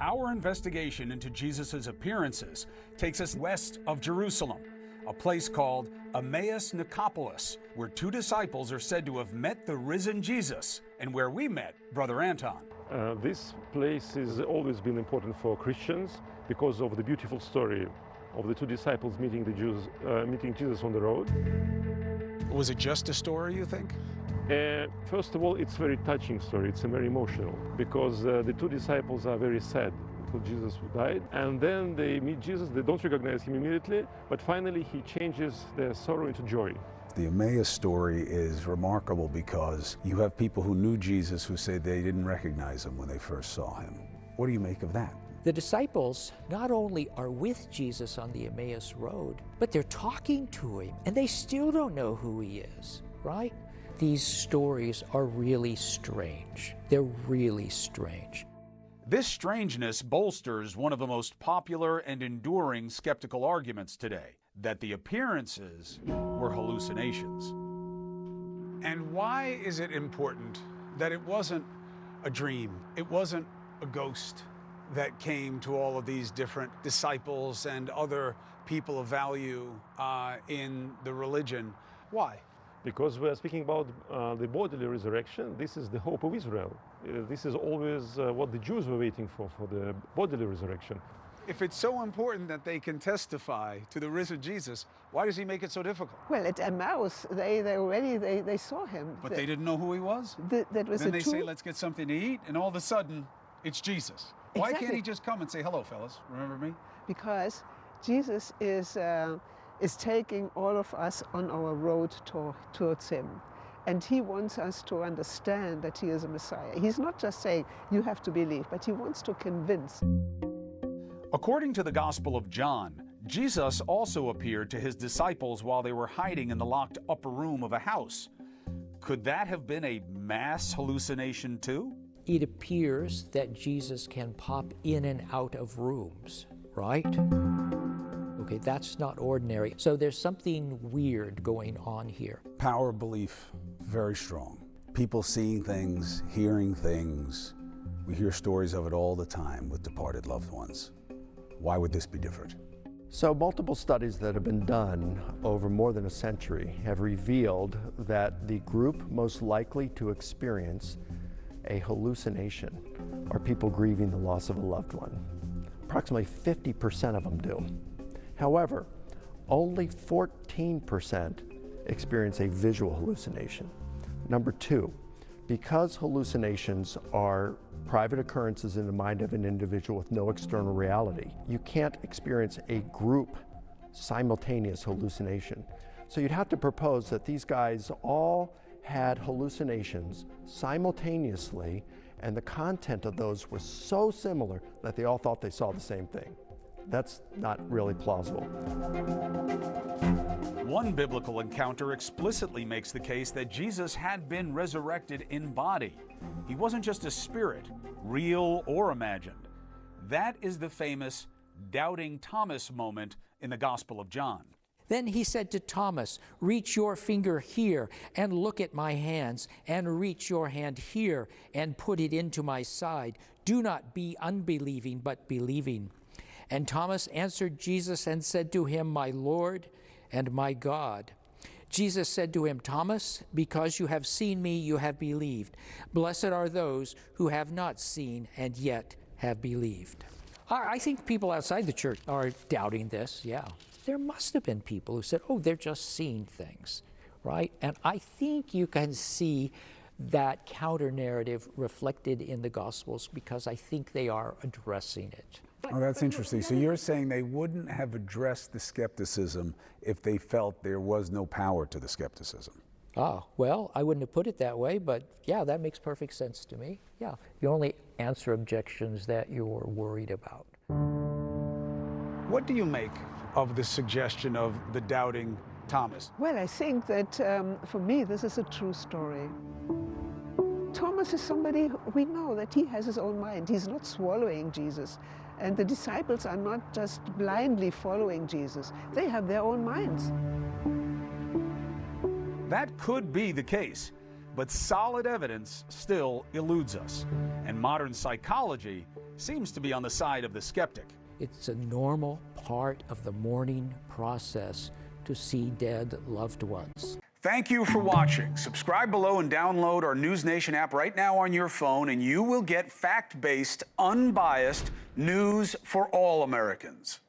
Our investigation into Jesus' appearances takes us west of Jerusalem, a place called Emmaus, where two disciples are said to have met the risen Jesus, and where we met Brother Anton. This place has always been important for Christians because of the beautiful story of the two disciples meeting Jesus on the road. Was it just a story, you think? First of all, it's a very touching story. It's very emotional because the two disciples are very sad because Jesus died, and then they meet Jesus. They don't recognize him immediately, but finally he changes their sorrow into joy. The Emmaus story is remarkable because you have people who knew Jesus who say they didn't recognize him when they first saw him. What do you make of that? The disciples not only are with Jesus on the Emmaus road, but they're talking to him, and they still don't know who he is, right? These stories are really strange. They're really strange. This strangeness bolsters one of the most popular and enduring skeptical arguments today, that the appearances were hallucinations. And why is it important that it wasn't a dream, it wasn't a ghost that came to all of these different disciples and other people of value in the religion? Why? Because we are speaking about the bodily resurrection. This is the hope of Israel. This is always what the Jews were waiting for the bodily resurrection. If it's so important that they can testify to the risen Jesus, why does he make it so difficult? Well, at Emmaus, they saw him. But they didn't know who he was? That was then they say, let's get something to eat, and all of a sudden, it's Jesus. Why can't he just come and say, hello, fellas, remember me? Because Jesus is taking all of us on our road towards him. And he wants us to understand that he is a Messiah. He's not just saying, you have to believe, but he wants to convince. According to the Gospel of John, Jesus also appeared to his disciples while they were hiding in the locked upper room of a house. Could that have been a mass hallucination too? It appears that Jesus can pop in and out of rooms, right? Okay, that's not ordinary. So there's something weird going on here. Power of belief, very strong. People seeing things, hearing things. We hear stories of it all the time with departed loved ones. Why would this be different? So multiple studies that have been done over more than a century have revealed that the group most likely to experience a hallucination are people grieving the loss of a loved one. Approximately 50% of them do. However, only 14% experience a visual hallucination. Number two, because hallucinations are private occurrences in the mind of an individual with no external reality, you can't experience a group simultaneous hallucination. So you'd have to propose that these guys all had hallucinations simultaneously, and the content of those was so similar that they all thought they saw the same thing. That's not really plausible. One biblical encounter explicitly makes the case that Jesus had been resurrected in body. He wasn't just a spirit, real or imagined. That is the famous doubting Thomas moment in the Gospel of John. Then he said to Thomas, reach your finger here and look at my hands, and reach your hand here and put it into my side. Do not be unbelieving, but believing. And Thomas answered Jesus and said to him, my Lord and my God. Jesus said to him, Thomas, because you have seen me, you have believed. Blessed are those who have not seen and yet have believed. I think people outside the church are doubting this, yeah. There must have been people who said, oh, they're just seeing things, right? And I think you can see that counter-narrative reflected in the Gospels because I think they are addressing it. Oh, that's interesting. So you're saying they wouldn't have addressed the skepticism if they felt there was no power to the skepticism? Ah, well, I wouldn't have put it that way, but yeah, that makes perfect sense to me. Yeah, you only answer objections that you're worried about. What do you make of the suggestion of the doubting Thomas? Well, I think that for me, this is a true story. Thomas is somebody we know that he has his own mind. He's not swallowing Jesus. And the disciples are not just blindly following Jesus. They have their own minds. That could be the case, but solid evidence still eludes us. And modern psychology seems to be on the side of the skeptic. It's a normal part of the mourning process to see dead loved ones. Thank you for watching. Subscribe below and download our NewsNation app right now on your phone, and you will get fact-based, unbiased news for all Americans.